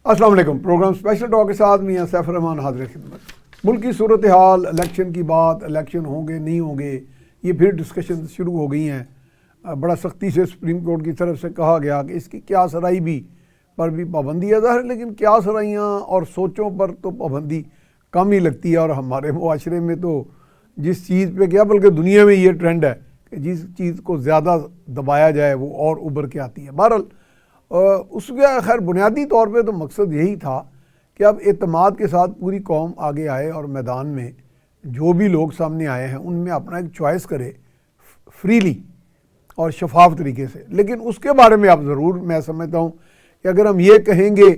السلام علیکم. Programme special talk کے ساتھ میاں سیف الرحمان حاضر خدمت. ملک کی صورتحال، الیکشن کی بات، الیکشن ہوں گے نہیں ہوں گے، یہ پھر ڈسکشن شروع ہو گئی ہیں. بڑا سختی سے سپریم کورٹ کی طرف سے کہا گیا کہ اس کی کیا سرائی بھی پر بھی پابندی ہے. ظاہر لیکن کیا سرائیاں اور سوچوں پر تو پابندی کم ہی لگتی ہے، اور ہمارے معاشرے میں تو جس چیز پہ کیا بلکہ دنیا میں یہ ٹرینڈ ہے کہ جس چیز کو زیادہ دبایا جائے وہ اور ابھر کے آتی ہے. بہرحال اس کا خیر بنیادی طور پہ تو مقصد یہی تھا کہ اب اعتماد کے ساتھ پوری قوم آگے آئے اور میدان میں جو بھی لوگ سامنے آئے ہیں ان میں اپنا ایک چوائس کرے فریلی اور شفاف طریقے سے. لیکن اس کے بارے میں اب ضرور میں سمجھتا ہوں کہ اگر ہم یہ کہیں گے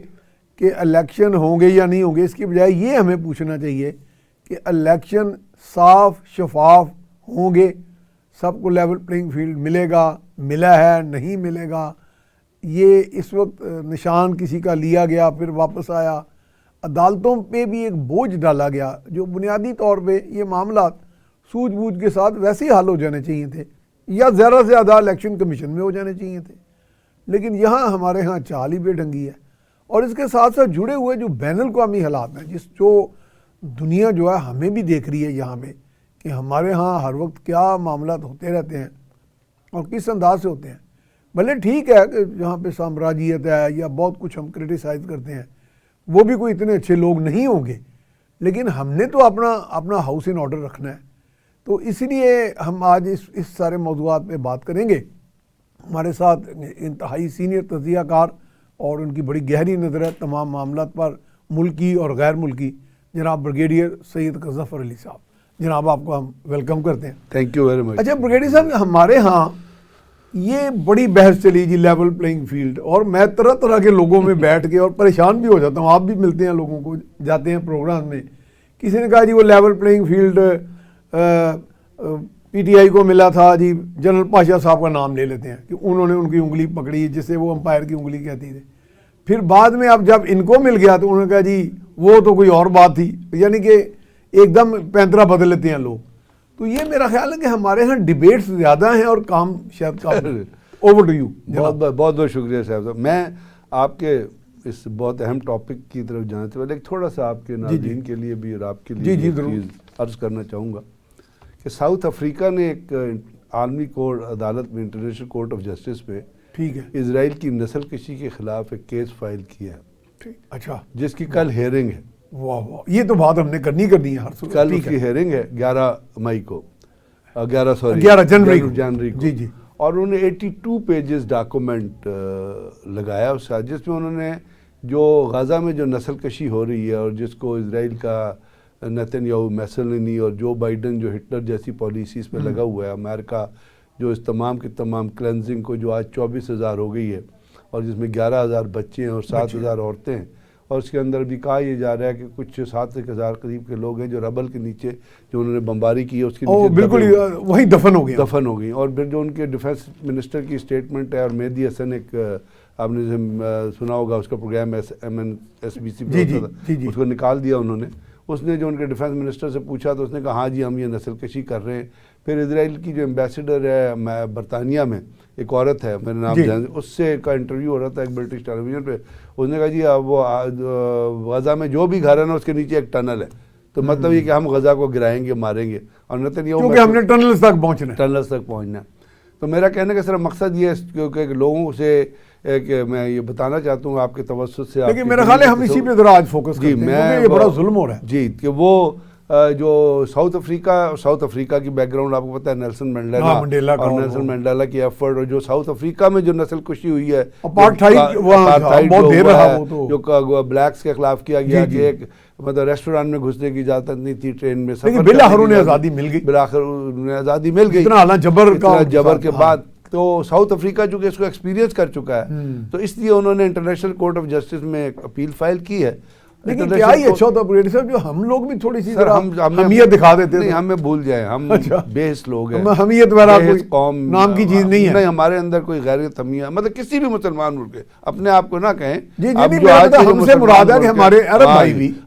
کہ الیکشن ہوں گے یا نہیں ہوں گے، اس کی بجائے یہ ہمیں پوچھنا چاہیے کہ الیکشن صاف شفاف ہوں گے، سب کو لیول پلینگ فیلڈ ملے گا، ملا ہے نہیں ملے گا. یہ اس وقت نشان کسی کا لیا گیا پھر واپس آیا، عدالتوں پہ بھی ایک بوجھ ڈالا گیا جو بنیادی طور پہ یہ معاملات سوجھ بوجھ کے ساتھ ویسے ہی حل ہو جانے چاہیے تھے یا زیادہ سے زیادہ الیکشن کمیشن میں ہو جانے چاہیے تھے. لیکن یہاں ہمارے ہاں چال ہی بے ڈھنگی ہے. اور اس کے ساتھ ساتھ جڑے ہوئے جو بین الاقوامی حالات ہیں، جو دنیا جو ہے ہمیں بھی دیکھ رہی ہے یہاں پہ کہ ہمارے ہاں ہر وقت کیا معاملات ہوتے رہتے ہیں اور کس انداز سے ہوتے ہیں. بھلے ٹھیک ہے کہ جہاں پہ سامراجیت ہے یا بہت کچھ ہم کرٹیسائز کرتے ہیں، وہ بھی کوئی اتنے اچھے لوگ نہیں ہوں گے، لیکن ہم نے تو اپنا ہاؤس ان آرڈر رکھنا ہے. تو اس لیے ہم آج اس سارے موضوعات پہ بات کریں گے. ہمارے ساتھ انتہائی سینئر تجزیہ کار اور ان کی بڑی گہری نظر ہے تمام معاملات پر، ملکی اور غیر ملکی، جناب بریگیڈیئر سید غضنفر علی صاحب. جناب آپ کو ہم ویلکم کرتے ہیں. Thank you very much. اچھا بریگیڈیئر صاحب، ہمارے ہاں یہ بڑی بحث چلی جی لیول پلینگ فیلڈ، اور میں طرح طرح کے لوگوں میں بیٹھ کے اور پریشان بھی ہو جاتا ہوں. آپ بھی ملتے ہیں لوگوں کو، جاتے ہیں پروگرام میں، کسی نے کہا جی وہ level playing field P T I کو ملا تھا جی، جنرل پاشا صاحب کا نام لے لیتے ہیں کہ انہوں نے ان کی انگلی پکڑی جسے وہ امپائر کی انگلی کہتی تھے. پھر بعد میں اب جب ان کو مل گیا تو انہوں نے کہا جی وہ تو کوئی اور بات تھی. یعنی کہ ایک دم پینترا بدل لیتے ہیں لوگ. تو یہ میرا خیال ہے کہ ہمارے ہاں ڈیبیٹس زیادہ ہیں اور کام شاید کام. Over to you. بہت بہت شکریہ صاحب. میں آپ کے اس بہت اہم ٹاپک کی طرف جانے سے پہلے تھوڑا سا آپ کے ناظرین کے لیے بھی اور آپ کے لیے ایک چیز عرض کرنا چاہوں گا کہ ساؤتھ افریقہ نے ایک عالمی کورٹ عدالت میں انٹرنیشنل کورٹ آف جسٹس میں ٹھیک ہے اسرائیل کی نسل کشی کے خلاف ایک کیس فائل کیا ہے. اچھا، جس جس کی کل ہیئرنگ ہے. واہ واہ، یہ تو بات ہم نے کرنی ہے ہر صورت. کل اس کی ہیئرنگ ہے 11 مئی کو، 11 جنوری کو. جی. اور انہوں نے 82 پیجز ڈاکومنٹ لگایا اس سے، جس میں انہوں نے جو غزہ میں جو نسل کشی ہو رہی ہے اور جس کو اسرائیل کا نیتن یاہو میسلنی اور جو بائیڈن جو ہٹلر جیسی پالیسیز پہ لگا ہوا ہے، امریکہ جو اس تمام کی تمام کلینزنگ کو جو آج 24,000 ہو گئی ہے اور جس میں 11,000 بچے ہیں اور 7,000 عورتیں ہیں، اور اس کے اندر بھی کہا یہ جا رہا ہے کہ کچھ 7,000 قریب کے لوگ ہیں جو ربل کے نیچے جو انہوں نے بمباری کی ہے اس کے نیچے بالکل وہی دفن ہو گئی. اور پھر جو ان کے ڈیفنس منسٹر کی اسٹیٹمنٹ ہے، اور مہدی حسن ایک آپ نے سنا ہوگا اس کا پروگرام MNSBC پہ ہوتا تھا، اس کو نکال دیا انہوں نے. اس نے جو ان کے ڈیفنس منسٹر سے پوچھا تو اس نے کہا ہاں جی ہم یہ نسل کشی کر رہے ہیں. پھر اسرائیل کی جو ایمبیسیڈر ہے برطانیہ میں، ایک عورت ہے میرے نام جان، اس سے کا انٹرویو ہو رہا تھا ایک برٹش ٹیلی ویژن پہ. اس نے کہا جی وہ غزہ میں جو بھی گھر ہے نا اس کے نیچے ایک ٹنل ہے، تو مطلب یہ کہ ہم غزہ کو گرائیں گے، ماریں گے. اور کیونکہ ہم نے ٹنلز تک پہنچنا. تو میرا کہنے کا صرف مقصد یہ ہے کیونکہ لوگوں سے کہ میں یہ بتانا چاہتا ہوں آپ کے توسط سے، لیکن میرا خیال ہے ہم اسی پہ ذرا آج فوکس کرتے ہیں کیونکہ یہ بڑا ظلم ہو رہا ہے. جی، کہ وہ جو ساؤتھ افریقہ کی بیک گراؤنڈ آپ کو پتہ ہے، نیلسن منڈیلا اور نیلسن منڈیلا کی ایفرٹ، اور جو ساؤتھ افریقہ میں جو نسل کشی ہوئی ہے، جو بلیکس کے خلاف کیا گیا کہ ایک مطلب ریسٹوران میں گھسنے کی اجازت نہیں تھی، ٹرین میں سفر بالآخر انہیں آزادی مل گئی اتنا جبر کے بعد. تو ساؤتھ افریقہ چونکہ اس کو ایکسپیرینس کر چکا ہے، تو اس لیے انہوں نے انٹرنیشنل کورٹ آف جسٹس میں ایک اپیل فائل کی ہے. لیکن کیا ہی اچھا ہوتا بریڈی صاحب جو ہم لوگ بھی تھوڑی سی حمیت دکھا دیتے ہیں. ہمیں بھول جائیں، ہم بے حس لوگ ہیں، حمیت والا کوئی قوم نام کی چیز نہیں ہے. نہیں، ہمارے اندر کوئی غیرت حمیت مطلب کسی بھی مسلمان ملک اپنے آپ کو نہ کہیں. ہم سے مراد ہے کہ ہمارے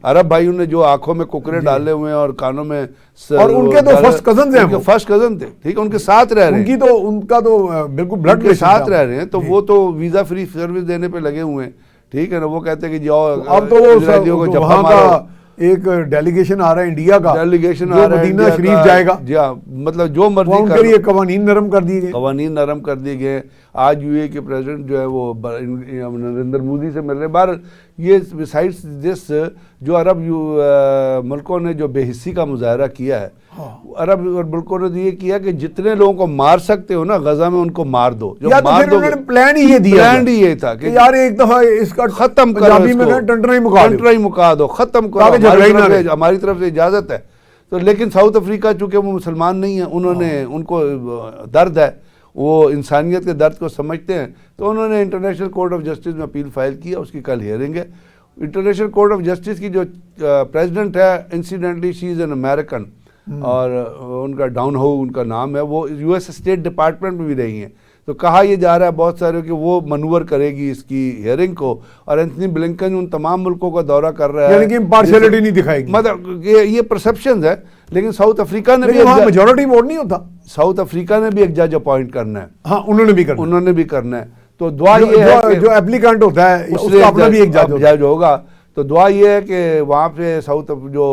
عرب بھائیوں نے جو آنکھوں میں ککرے ڈالے ہوئے ہیں اور کانوں میں، اور ان کے تو فرسٹ کزن ہیں، فرسٹ کزن تھے، ٹھیک ہے، ان کے ساتھ رہ رہے ہیں، ان کا تو بالکل بلڈ کے ساتھ رہ رہے ہیں. تو وہ تو ویزا فری سروس دینے پہ لگے ہوئے ہیں، ٹھیک ہے نا, وہ کہتے ہیں کہ جاؤ اب تو وہ وہاں کا ایک ڈیلیگیشن آ رہا ہے انڈیا کا, ڈیلیگیشن آ رہا ہے مدینہ شریف جائے گا, جی ہاں, مطلب جو مرضی ان کے لیے قوانین نرم کر دیے گئے, قوانین نرم کر دیے گئے. آج یو اے کے پریزیڈنٹ جو ہے وہ نریندر مودی سے مل رہے. بہر یہ بسائڈس دس جو عرب ملکوں نے جو بے حسی کا مظاہرہ کیا ہے, عرب ملکوں نے یہ کیا کہ جتنے لوگوں کو مار سکتے ہو نا غزہ میں ان کو مار دو. جو مار دو, پلان ہی یہ دیا, پلان ہی یہ تھا کہ یار ایک دفعہ اس کا ختم کرو, ٹنٹرا ہی مکا دو, ختم کرو, ہماری طرف سے اجازت ہے. تو لیکن ساؤتھ افریقہ چونکہ وہ مسلمان نہیں ہیں, ان کو درد ہے, وہ انسانیت کے درد کو سمجھتے ہیں, تو انہوں نے انٹرنیشنل کورٹ آف جسٹس میں اپیل فائل کیا. اس کی کل ہیئرنگ ہے. انٹرنیشنل کورٹ آف جسٹس کی جو پریزیڈنٹ ہے, incidentally she is an American, اور ان کا ڈاؤن ہو ان کا نام ہے, وہ یو ایس اسٹیٹ ڈپارٹمنٹ میں بھی رہی ہیں. تو کہا یہ جا رہا ہے بہت سارے کہ وہ منور کرے گی اس کی ہیئرنگ کو, اور اینتھنی بلنکن ان تمام ملکوں کا دورہ کر رہا ہے, یعنی کہ امپارشلٹی نہیں دکھائے گی. مطلب یہ پرسپشنز ہے. لیکن ساؤتھ افریقہ نے بھی میجورٹی ووٹ نہیں ہوتا, ساؤتھ افریقہ نے بھی ایک جج اپوائنٹ کرنا ہے. ہاں انہوں نے بھی کرنا ہے. تو دعا یہ ہے جو اپلیکینٹ ہوتا ہے اس کا اپنا بھی ایک جج ہوگا. تو دعا یہ ہے کہ وہاں پہ جو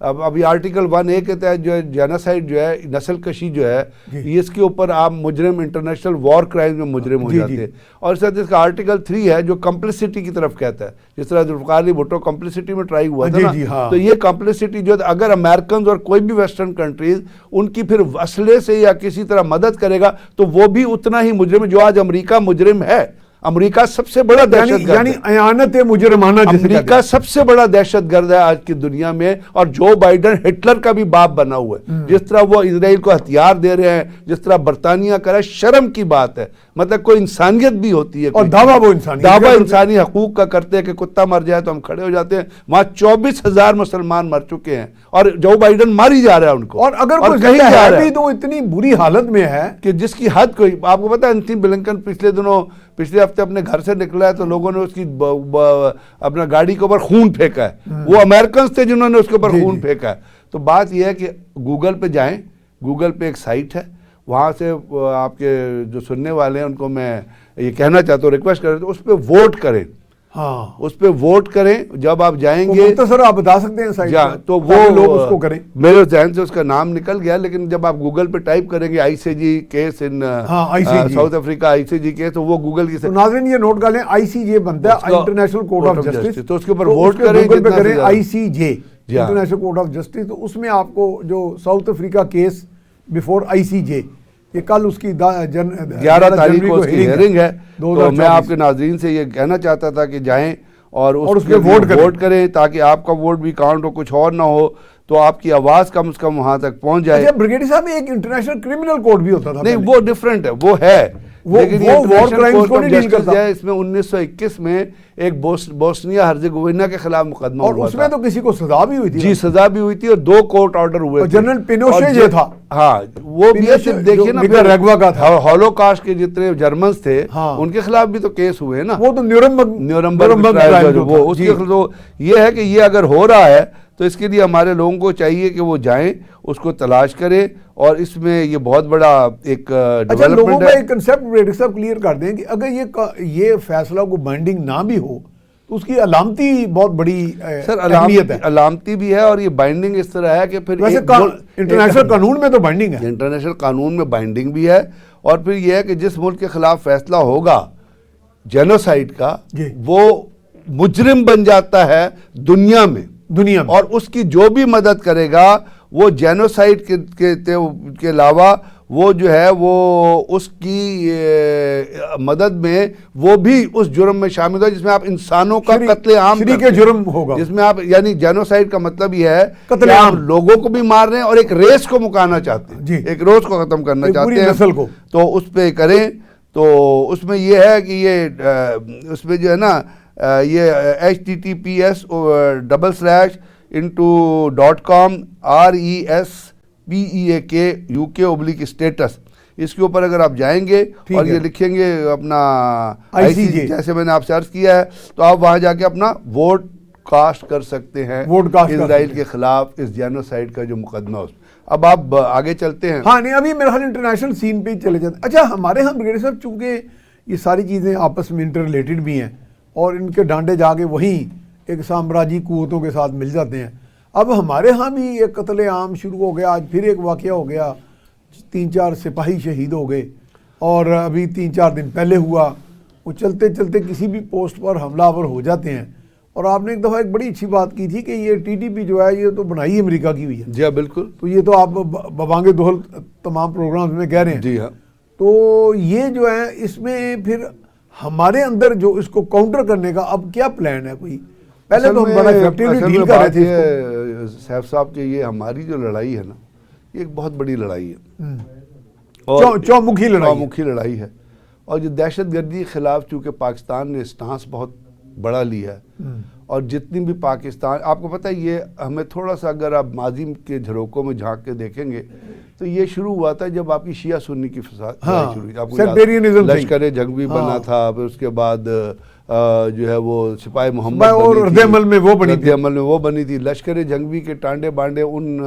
ابھی آرٹیکل 1A کے تحت جو ہے جینوسائیڈ جو ہے, نسل کشی جو ہے, یہ اس کے اوپر آپ مجرم انٹرنیشنل وار کرائم میں مجرم ہو جاتے ہیں. اور اس طرح اس کا آرٹیکل 3 ہے جو کمپلسٹی کی طرف کہتا ہے, جس طرح ذوالفقار علی بھٹو کمپلسٹی میں ٹرائی ہوا تھا نا, تو یہ کمپلسٹی جو ہے اگر امریکنز اور کوئی بھی ویسٹرن کنٹریز ان کی پھر اسلحے سے یا کسی طرح مدد کرے گا تو وہ بھی اتنا ہی مجرم ہے جو آج امریکہ مجرم ہے. امریکہ سب سے بڑا دہشت گرد, یعنی اعانت مجرمانہ, امریکہ سب سے بڑا دہشت گرد ہے آج کی دنیا میں. اور جو بائیڈن ہٹلر کا بھی باپ بنا ہوا ہے. جس طرح وہ اسرائیل کو ہتھیار دے رہے ہیں, جس طرح برطانیہ کرا, شرم کی بات ہے. مطلب کوئی انسانیت بھی ہوتی ہے, اور دعویٰ انسانی حقوق کا کرتے ہیں کہ کتا مر جائے تو ہم کھڑے ہو جاتے ہیں. وہاں 24,000 مسلمان مر چکے ہیں اور جو بائیڈن ماری جا رہا ہے ان کو, اور اگر کوئی کہیں جا رہا ہے تو اتنی بری حالت میں ہے کہ جس کی حد کوئی. آپ کو پتا ہے اینتھنی بلنکن پچھلے ہفتے اپنے گھر سے نکلا ہے تو لوگوں نے اس کی اپنا گاڑی کے اوپر خون پھینکا ہے. وہ امریکنز تھے جنہوں نے اس کے اوپر خون پھینکا ہے. تو بات یہ ہے کہ گوگل پہ جائیں, گوگل پہ ایک سائٹ ہے, وہاں سے آپ کے جو سننے والے ہیں ان کو میں یہ کہنا چاہتا ہوں, ریکویسٹ کریں تو اس پہ ووٹ کریں. ہاں اس پہ ووٹ کریں. جب آپ جائیں گے سر آپ بتا سکتے ہیں سائٹ تو وہ لوگ اس کو کریں. میرے ذہن سے اس کا نام نکل گیا, لیکن جب آپ گوگل پہ ٹائپ کریں گے ICJ case in South Africa, ICJ case, تو وہ گوگل کی ناظرین یہ نوٹ کر لیں, ICJ بنتا ہے انٹرنیشنل کورٹ آف جسٹس, تو اس کے اوپر ووٹ کریں. گوگل پہ کریں ICJ international court of justice, تو اس میں آپ کو جو South Africa case before ICJ, یہ کل اس کی 11 تاریخ کو اس کی ہیئرنگ ہے. تو میں آپ کے ناظرین سے یہ کہنا چاہتا تھا کہ جائیں اور اس پہ ووٹ کریں تاکہ آپ کا ووٹ بھی کاؤنٹ ہو, کچھ اور نہ ہو, تو آپ کی آواز کم از کم وہاں تک پہنچ جائے. بریگیڈی صاحب ایک انٹرنیشنل کرمنل کورٹ بھی ہوتا تھا. نہیں وہ ڈیفرنٹ ہے, وہ ہے, لیکن یہ انٹرنیشنل کورٹ آف جسٹس ہے. اس میں 1921 میں ایک بوسنیا ہرزیگوینا کے خلاف مقدمہ ہوا تھا, اور اس میں تو کسی کو سزا بھی ہوئی تھی. جی سزا بھی ہوئی تھی, اور 2 کورٹ آرڈر ہوئے تھے. جنرل پینوشے جو تھا, ہاں وہ بھی دیکھیے نا, ہولو کاسٹ کے جتنے جرمنز تھے ان کے خلاف بھی تو کیس ہوئے نا, وہ تو نیورنبرگ ٹرائل, وہ اس کے یہ ہے کہ یہ اگر ہو رہا ہے تو اس کے لیے ہمارے لوگوں کو چاہیے کہ وہ جائیں, اس کو تلاش کریں. اور اس میں یہ بہت بڑا ایک اچھا لوگوں کا ایک کنسیپٹ ریڈی صاحب کلیئر کر دیں کہ اگر یہ فیصلہ کو بائنڈنگ نہ بھی ہو تو اس کی علامتی بہت بڑی اہمیت ہے. علامتی بھی ہے, اور یہ بائنڈنگ اس طرح ہے کہ پھر انٹرنیشنل قانون میں تو بائنڈنگ ہے, انٹرنیشنل قانون میں بائنڈنگ بھی ہے. اور پھر یہ ہے کہ جس ملک کے خلاف فیصلہ ہوگا جینوسائیڈ کا, وہ مجرم بن جاتا ہے دنیا میں, اور اس کی جو بھی مدد کرے گا وہ جینوسائیڈ کے علاوہ وہ جو ہے وہ اس کی مدد میں وہ بھی اس جرم میں شامل ہے جس میں آپ انسانوں کا قتل عام جرم ہوگا, جس میں آپ یعنی جینوسائیڈ کا مطلب یہ ہے کہ آپ لوگوں کو بھی مار رہے ہیں اور ایک ریس کو مکانا چاہتے ہیں, ایک ریس کو ختم کرنا چاہتے ہیں نسل کو, تو اس پہ کریں. تو اس میں یہ ہے کہ یہ اس میں جو ہے نا یہ https://.com RESPEAK اس کے اوپر اگر آپ جائیں گے اور یہ لکھیں گے اپنا ICJ, جیسے میں نے آپ سے عرض کیا ہے, تو آپ وہاں جا کے اپنا ووٹ کاسٹ کر سکتے ہیں اسرائیل کے خلاف اس جینوسائیڈ کا جو مقدمہ ہے. اب آپ آگے چلتے ہیں. ہاں نہیں ابھی میرے خیال انٹرنیشنل سین پہ چلے جاتے ہیں. اچھا ہمارے ہاں بریگیڈی صاحب چونکہ یہ ساری چیزیں آپس میں انٹر ریلیٹڈ بھی ہیں اور ان کے ڈانڈے جا کے وہیں ایک سامراجی قوتوں کے ساتھ مل جاتے ہیں. اب ہمارے ہاں بھی ایک قتل عام شروع ہو گیا. آج پھر ایک واقعہ ہو گیا, 3-4 سپاہی شہید ہو گئے, اور ابھی 3-4 دن پہلے ہوا. وہ چلتے چلتے کسی بھی پوسٹ پر حملہ آور ہو جاتے ہیں. اور آپ نے ایک دفعہ ایک بڑی اچھی بات کی تھی کہ یہ TTP جو ہے یہ تو بنائی امریکہ کی ہوئی ہے. جی ہاں بالکل. تو یہ تو آپ ببانگ دہل تمام پروگرامز میں کہہ رہے ہیں. جی ہاں. تو یہ جو ہے اس میں پھر ہمارے اندر جو اس کو کاؤنٹر کرنے کا اب کیا پلان ہے کوئی؟ پہلے تو ہم بڑا ایفیکٹولی ڈیل کر رہے تھے اس کو. سیف صاحب کہ یہ ہماری جو لڑائی ہے نا, یہ ایک بہت بڑی لڑائی ہے, چومکھی لڑائی ہے. اور جو دہشت گردی کے خلاف چونکہ پاکستان نے اسٹانس بہت بڑا لیا ہے, اور جتنی بھی پاکستان, آپ کو پتہ ہے یہ ہمیں تھوڑا سا اگر آپ ماضی کے جھروکوں میں جھانک کے دیکھیں گے تو یہ شروع ہوا تھا جب آپ کی شیعہ سنی کی فساد شروع ہوئی. آپ کو لشکر جنگی بنا تھا, پھر اس کے بعد جو ہے وہ سپاہی محمد اور رد عمل میں وہ بنی تھی. لشکر جنگی کے ٹانڈے بانڈے ان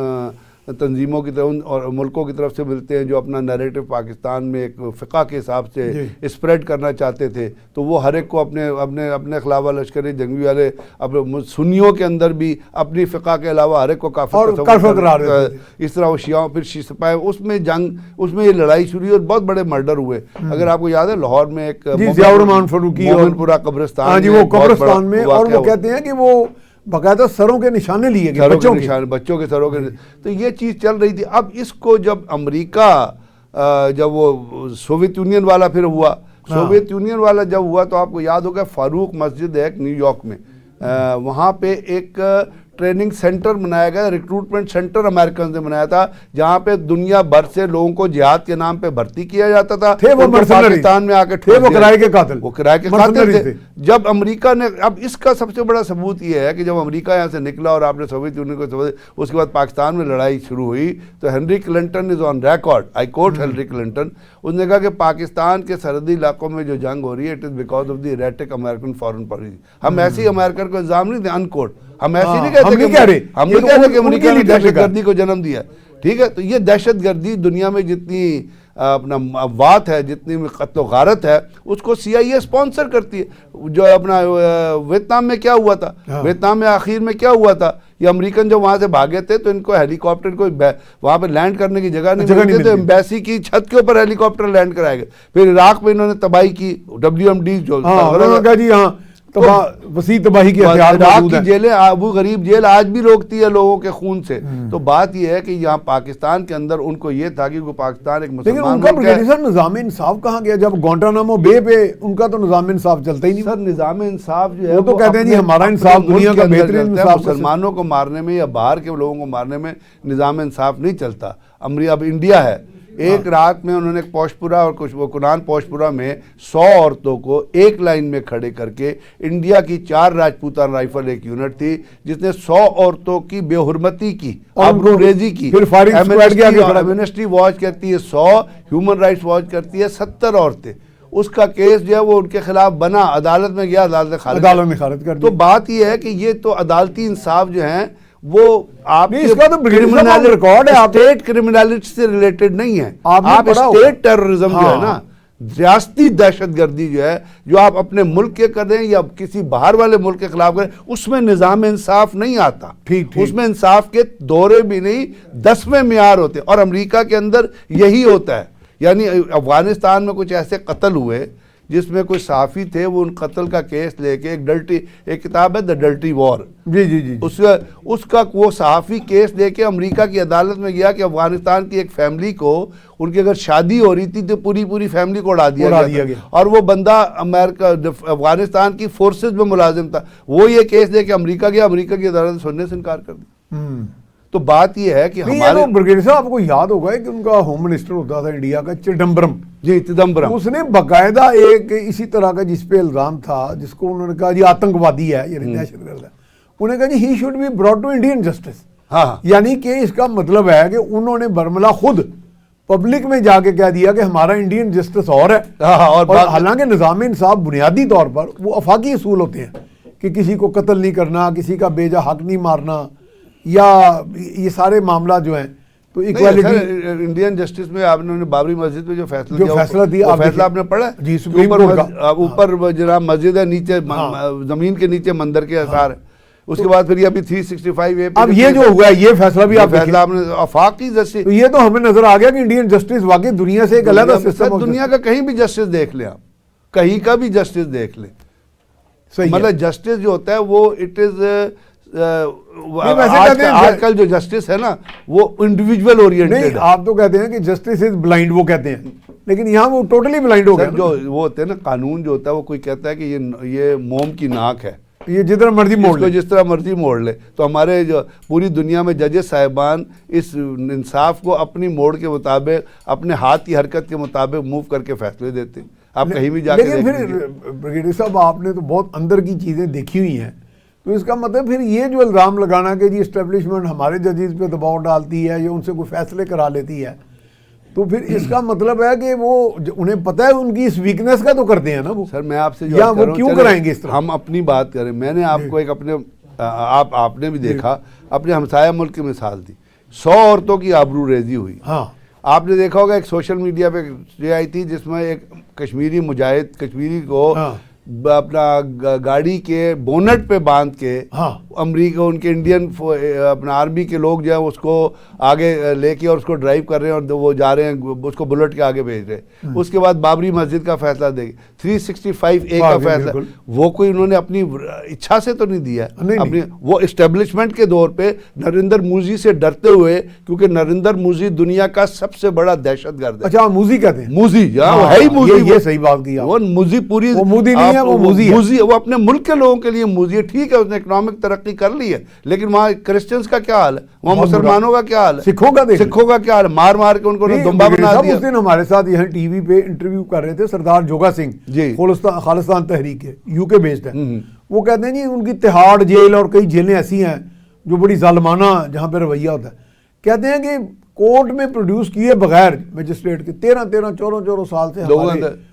تنظیموں کی طرف اور ملکوں کی طرف سے ملتے ہیں جو اپنا نیریٹو پاکستان میں ایک فقہ کے حساب سے اسپریڈ کرنا چاہتے تھے. تو وہ ہر ایک کو اپنے خلاف لشکر جنگی والے سنیوں کے اندر بھی اپنی فقہ کے علاوہ ہر ایک کو کافر قرار دیتے. اس طرح وہ شیعوں پھر سپاہی, اس میں یہ لڑائی شروع ہوئی اور بہت بڑے مرڈر ہوئے. اگر آپ کو یاد ہے لاہور میں ایک مومن پورہ قبرستان میں, اور وہ کہتے ہیں کہ وہ باقاعدہ سروں کے نشانے لیے گئے, بچوں کے سروں کے. تو یہ چیز چل رہی تھی. اب اس کو جب امریکہ جب وہ سوویت یونین والا پھر ہوا, سوویت یونین والا جب ہوا تو آپ کو یاد ہوگا فاروق مسجد ہے نیو یارک میں, وہاں پہ ایک ٹریننگ سینٹر بنایا گیا, ریکروٹمنٹ سینٹر امریکن نے بنایا تھا, جہاں پہ دنیا بھر سے لوگوں کو جہاد کے نام پہ بھرتی کیا جاتا تھا. وہ پاکستان میں آ کے وہ کرائے کے قاتل تھے. جب امریکہ نے, اب اس کا سب سے بڑا ثبوت یہ ہے کہ جب امریکہ یہاں سے نکلا اور آپ نے سوویت یونین کو, اس کے بعد پاکستان میں لڑائی شروع ہوئی تو Henry Clinton is on record, I quote Henry Clinton, اس نے کہا کہ پاکستان کے سرحدی علاقوں میں جو جنگ ہو رہی ہے it is because of the erratic American foreign policy. ہم ایسی امریکن کو الزام نہیں دیں, ان کوٹ, ہم ایسی نہیں کہتے کہ امریکہ نے دہشت گردی کو جنم دیا. ٹھیک ہے, تو یہ دہشت گردی دنیا میں جتنی اپنا وات ہے, جتنی قتل و غارت ہے, اس کو CIA اسپانسر کرتی ہے. جو اپنا ویتنام میں کیا ہوا تھا, ویتنام میں آخر میں کیا ہوا تھا, یہ امریکن جو وہاں سے بھاگے تھے تو ان کو ہیلی کاپٹر کو وہاں پہ لینڈ کرنے کی جگہ نہیں ملتی, تو ایمبیسی کی چھت کے اوپر ہیلی کاپٹر لینڈ کرائے گئے. پھر عراق میں انہوں نے تباہی کی, WMD جو وسیع تباہی کے عراق کی جیلیں, ابو غریب جیل آج بھی روکتی ہے لوگوں کے خون سے. تو بات یہ ہے کہ یہاں پاکستان کے اندر ان کو یہ تھا کہ پاکستان ایک مسلمان ملک ہے. لیکن نظام انصاف کہاں گیا جب گوانٹانامو بے پہ ان کا تو نظام انصاف چلتا ہی نہیں. سر نظام انصاف جو ہے وہ تو کہتے ہیں جی ہمارا انصاف دنیا کا بہترین انصاف. مسلمانوں کو مارنے میں یا باہر کے لوگوں کو مارنے میں نظام انصاف نہیں چلتا. اب انڈیا ہے, ایک رات میں انہوں نے پوشپورا اور کچھ وہ کنان پوشپورا میں 100 عورتوں کو ایک لائن میں کھڑے کر کے, انڈیا کی 4 راجپوتان رائفل ایک یونٹ تھی جس نے 100 عورتوں کی بے حرمتی کی, آبرو ریزی کی. ایمنسٹی واچ کرتی ہے 100, ہیومن رائٹس واچ کرتی ہے 70 عورتیں. اس کا کیس جو ہے وہ ان کے خلاف بنا, عدالت میں گیا, عدالت نے خارج کر دیا. تو بات یہ ہے کہ یہ تو عدالتی انصاف جو ہیں وہ آپ اس کا تو ریکارڈ ہے, اسٹیٹ کرمنالٹی سے ریلیٹڈ نہیں ہے. آپ اسٹیٹ ٹیررزم جو ہے نا, ریاستی دہشت گردی جو ہے, جو آپ اپنے ملک کے کریں یا کسی باہر والے ملک کے خلاف کریں, اس میں نظام انصاف نہیں آتا. اس میں انصاف کے دورے بھی نہیں, 10ویں معیار ہوتے. اور امریکہ کے اندر یہی ہوتا ہے. یعنی افغانستان میں کچھ ایسے قتل ہوئے جس میں کوئی صحافی تھے, وہ ان قتل کا کیس لے کے ایک کتاب ہے دا ڈرٹی وار, اس کا وہ صحافی کیس لے کے امریکہ کی عدالت میں گیا کہ افغانستان کی ایک فیملی کو, ان کی اگر شادی ہو رہی تھی تو پوری فیملی کو اڑا دیا گیا, اور وہ بندہ افغانستان کی فورسز میں ملازم تھا. وہ یہ کیس لے کے امریکہ گیا, امریکہ کی عدالت سننے سے انکار کر دیا. تو بات یہ ہے کہ ہمارے برگیڈیئر صاحب آپ کو یاد ہوگا کہ ان کا ہوم منسٹر ہوتا تھا انڈیا کا چدمبرم, چدمبرم, اس نے باقاعدہ ایک اسی طرح کا جس پہ الزام تھا, جس کو انہوں نے کہا جی آتنکوادی ہے, یعنی دہشت گرد ہے, انہوں نے کہا جی he should be brought to Indian justice. یعنی کہ اس کا مطلب ہے کہ انہوں نے برملا خود پبلک میں جا کے کہہ دیا کہ ہمارا انڈین جسٹس اور ہے. اور حالانکہ نظام انصاف بنیادی طور پر وہ آفاقی اصول ہوتے ہیں کہ کسی کو قتل نہیں کرنا, کسی کا بے جا حق نہیں مارنا, یا یہ سارے معاملات جو ہیں. تو تو ایکوالٹی انڈین جسٹس میں آپ نے بابری مسجد پہ جو فیصلہ دیا وہ فیصلہ آپ نے پڑھا جی سپریم کورٹ کا اوپر جناب مسجد ہے نیچے زمین کے نیچے مندر کے آثار ہے. اس کے بعد پھر یہ ابھی 365 اب یہ جو ہوا ہے یہ فیصلہ بھی آپ فیصلہ آپ نے آفاقی جسٹس, تو یہ تو ہمیں نظر آ گیا کہ انڈین جسٹس واقعی دنیا سے ایک علیحدہ سسٹم ہے. دنیا کا کہیں بھی جسٹس دیکھ لیں, آپ کہیں کا بھی جسٹس دیکھ لیں, مطلب جسٹس جو ہوتا ہے وہ اٹ از آج کل جو جسٹس ہے نا وہ انڈیویجول اورینٹڈ ہے. آپ تو کہتے ہیں کہ جسٹس از بلائنڈ, وہ کہتے ہیں, لیکن یہاں وہ ٹوٹلی بلائنڈ ہو گیا. جو وہ ہوتے ہیں نا قانون جو ہوتا ہے وہ کوئی کہتا ہے کہ یہ موم کی ناک ہے, یہ جتنا مرضی موڑ لے, جس طرح مرضی موڑ لے. تو ہمارے جو پوری دنیا میں ججز صاحبان اس انصاف کو اپنی موڑ کے مطابق اپنے ہاتھ کی حرکت کے مطابق موو کر کے فیصلے دیتے ہیں. آپ کہیں بھی جا کے لیکن پھر بریگیڈیئر صاحب آپ نے تو بہت اندر کی چیزیں دیکھی ہوئی ہیں, تو اس کا مطلب پھر یہ جو الزام لگانا کہ جی اسٹیبلشمنٹ ہمارے ججز پہ دباؤ ڈالتی ہے یا ان سے کوئی فیصلے کرا لیتی ہے, تو پھر اس کا مطلب ہے کہ وہ انہیں پتہ ہے ان کی اس ویکنس کا تو کرتے ہیں نا وہ. سر میں آپ سے یا وہ کیوں کرائیں گے اس طرح؟ ہم اپنی بات کریں, میں نے آپ کو ایک اپنے آپ نے بھی دیکھا اپنے ہمسایہ ملک کی مثال دی, 100 عورتوں کی آبرو ریزی ہوئی. ہاں آپ نے دیکھا ہوگا ایک سوشل میڈیا پہ یہ آئی تھی جس میں ایک کشمیری مجاہد کشمیری کو اپنا گاڑی کے بونٹ پہ باندھ کے امریکہ ان کے انڈین اپنا آرمی کے لوگ جو ہیں اس کو آگے لے کے اور اس کو ڈرائیو کر رہے ہیں اور وہ جا رہے ہیں اس کو بلٹ کے آگے بھیج رہے ہیں. اس کے بعد بابری مسجد کا فیصلہ دے گی 365A کا فیصلہ, وہ کوئی انہوں نے اپنی اچھا سے تو نہیں دیا, اپنی وہ اسٹیبلشمنٹ کے دور پہ نریندر مودی سے ڈرتے ہوئے, کیونکہ نریندر مودی دنیا کا سب سے بڑا دہشت گرد ہے. اچھا موزی کہتے ہیں, موزی وہ ہے ہی موزی, یہ صحیح بات کی. وہ موزی پوری مودی نہیں ہے, وہ موزی ہے, وہ اپنے ملک کے لوگوں کے لیے موزی ہے. ٹھیک ہے اس نے اکنامک ترقی کر لی ہے, لیکن وہاں کرسچنز کا کیا حال ہے, وہاں مسلمانوں کا کیا حال ہے, سکھوں کا کیا حال ہے, مار مار کے ان کو دمبا بنا دیا. اس دن ہمارے ساتھ یہاں ٹی وی پہ انٹرویو کر رہے تھے سردار جوگا سنگھ, خالصتان تحریک ہے, یو کے بیسڈ ہے. وہ کہتے ہیں جی ان کی تہاڑ جیل اور کئی جیلیں ایسی ہیں جو بڑی ظالمانہ جہاں پہ رویہ ہوتا ہے. کہتے ہیں کہ کورٹ میں پروڈیوس کیے بغیر مجسٹریٹ کے 13 سال سے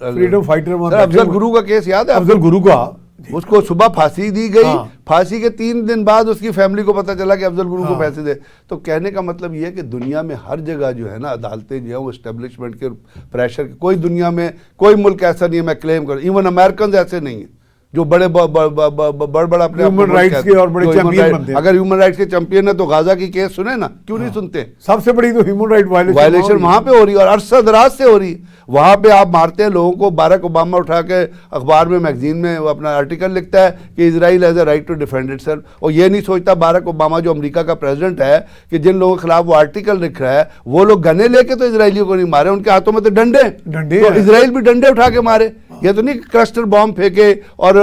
فریڈم فائٹر. افضل گرو کا کیس یاد ہے, افضل گرو کا, اس کو صبح پھانسی دی گئی, پھانسی کے 3 دن بعد اس کی فیملی کو پتہ چلا کہ افضل گرو کو پیسے دے. تو کہنے کا مطلب یہ ہے کہ دنیا میں ہر جگہ جو ہے نا عدالتیں جو ہیں وہ اسٹیبلشمنٹ کے پریشر, کوئی دنیا میں کوئی ملک ایسا نہیں ہے, میں کلیم کروں ایون امریکنز ایسے نہیں ہیں جو بڑے اپنے ہیومن رائٹس کے اور بڑے چیمپئن بنتے ہیں. اگر ہیومن رائٹس کے چیمپئن ہے تو غازہ کی کیس سنے نا, کیوں نہیں سنتے؟ سب سے بڑی تو ہیومن رائٹ وائلیشن وہاں پہ ہو رہی ہے اور عرصہ دراز سے ہو رہی ہے. وہاں پہ آپ مارتے ہیں لوگوں کو. باراک اوباما اٹھا کے اخبار میں میگزین میں اپنا آرٹیکل لکھتا ہے کہ Israel has a right to defend itself, اور یہ نہیں سوچتا باراک اوباما جو امریکہ کا پریزیڈنٹ ہے کہ جن لوگوں کے خلاف وہ آرٹیکل لکھ رہا ہے وہ لوگ گنے لے کے تو اسرائیلیوں کو نہیں مارے, ان کے ہاتھوں میں تو ڈنڈے, تو اسرائیل بھی ڈنڈے اٹھا کے مارے. یہ تو نہیں کلسٹر بام پھینکے اور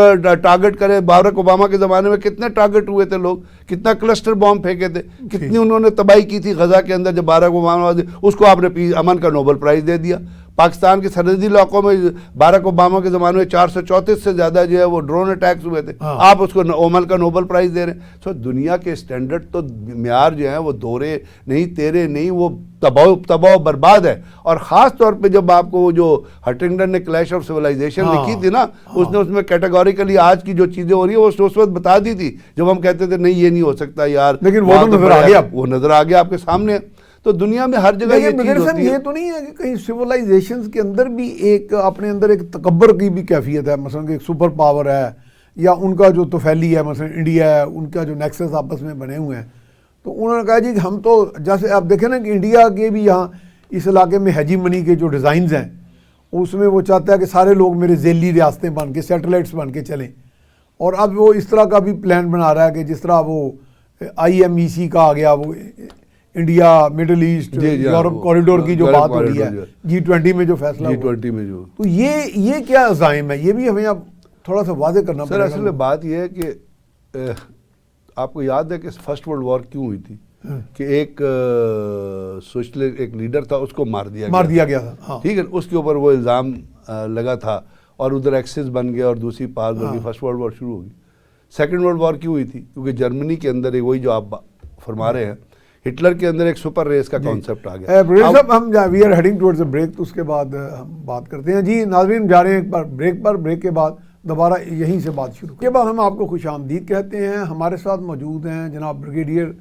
ٹارگٹ کرے. باراک اوباما کے زمانے میں کتنے ٹارگٹ ہوئے تھے لوگ, کتنا کلسٹر بام پھینکے تھے, کتنی انہوں نے تباہی کی تھی غزہ کے اندر. جب باراک اوباما اس کو آپ نے امن کا نوبل پرائز دے دیا. پاکستان کے سرحدی علاقوں میں باراک اوباما کے زمانے میں 434 سے زیادہ جو ہے وہ ڈرون اٹیکس ہوئے تھے, آپ اس کو امن کا نوبل پرائز دے رہے ہیں. سو دنیا کے اسٹینڈرڈ تو معیار جو ہیں وہ دورے نہیں تیرے نہیں, وہ تباہ و برباد ہے. اور خاص طور پہ جب آپ کو وہ جو ہنٹنگٹن نے کلیش آف سویلائزیشن لکھی تھی نا, اس میں کیٹیگوریکلی آج کی جو چیزیں ہو رہی ہیں وہ اس وقت بتا دی تھی جب ہم کہتے تھے نہیں یہ نہیں ہو سکتا یار, لیکن وہ نظر آ گیا, وہ نظر آ گیا آپ کے سامنے. تو دنیا میں ہر جگہ یہ چیز ہوتی ہے. یہ تو نہیں ہے کہ کہیں سیولائزیشنز کے اندر بھی ایک اپنے اندر ایک تکبر کی بھی کیفیت ہے, مثلا کہ ایک سپر پاور ہے یا ان کا جو توفیلی ہے, مثلا انڈیا ہے, ان کا جو نیکسس آپس میں بنے ہوئے ہیں. تو انہوں نے کہا جی کہ ہم تو جیسے آپ دیکھیں نا کہ انڈیا کے بھی یہاں اس علاقے میں ہیجی منی کے جو ڈیزائنز ہیں اس میں وہ چاہتا ہے کہ سارے لوگ میرے ذیلی ریاستیں بن کے سیٹلائٹس بن کے چلیں. اور اب وہ اس طرح کا بھی پلان بنا رہا ہے کہ جس طرح وہ IMEC کا آ گیا, وہ India middle east Europe corridor کی جو بات ہو رہی ہے, G20 میں جو فیصلہ G20 میں جو, تو یہ کیا عزائم ہے, یہ بھی ہمیں اب تھوڑا سا واضح کرنا پڑے گا. سر اصل بات یہ ہے کہ آپ کو یاد ہے کہ فرسٹ ورلڈ وار کیوں ہوئی تھی, کہ ایک سوشلسٹ ایک لیڈر تھا, اس کو مار دیا گیا تھا, ٹھیک ہے, اس کے اوپر وہ الزام لگا تھا اور ادھر ایکسس بن گیا اور دوسری پار بن گئی, فرسٹ ورلڈ وار شروع ہوگی. سیکنڈ ورلڈ وار کیوں ہوئی تھی, کیونکہ جرمنی کے اندر وہی جو آپ فرما رہے ہیں, ہٹلر کے اندر ایک سپر ریس کا کانسیپٹ آ گیا. ہم we are heading towards a break, تو اس کے بعد ہم بات کرتے ہیں. جی ناظرین جا رہے ہیں ایک بار بریک کے بعد دوبارہ یہیں سے بات شروع کے بعد ہم آپ کو خوش آمدید کہتے ہیں. ہمارے ساتھ موجود ہیں جناب بریگیڈیئر